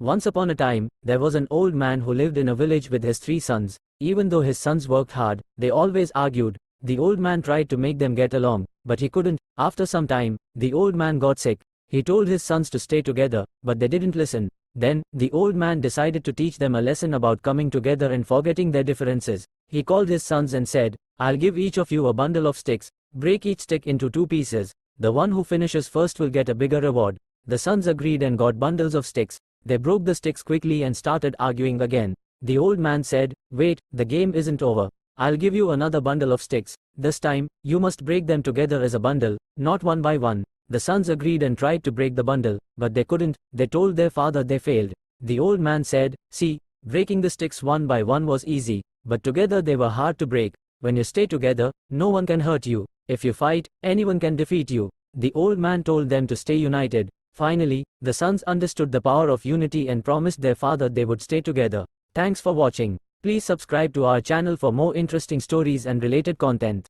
Once upon a time, there was an old man who lived in a village with his 3 sons. Even though his sons worked hard, they always argued. The old man tried to make them get along, but he couldn't. After some time, the old man got sick. He told his sons to stay together, but they didn't listen. Then, the old man decided to teach them a lesson about coming together and forgetting their differences. He called his sons and said, "I'll give each of you a bundle of sticks. Break each stick into 2 pieces. The one who finishes first will get a bigger reward." The sons agreed and got bundles of sticks. They broke the sticks quickly and started arguing again. The old man said, "Wait, the game isn't over. I'll give you another bundle of sticks. This time, you must break them together as a bundle, not one by one." The sons agreed and tried to break the bundle, but they couldn't. They told their father they failed. The old man said, "See, breaking the sticks one by one was easy, but together they were hard to break. When you stay together, no one can hurt you. If you fight, anyone can defeat you." The old man told them to stay united. Finally, the sons understood the power of unity and promised their father they would stay together. Thanks for watching. Please subscribe to our channel for more interesting stories and related content.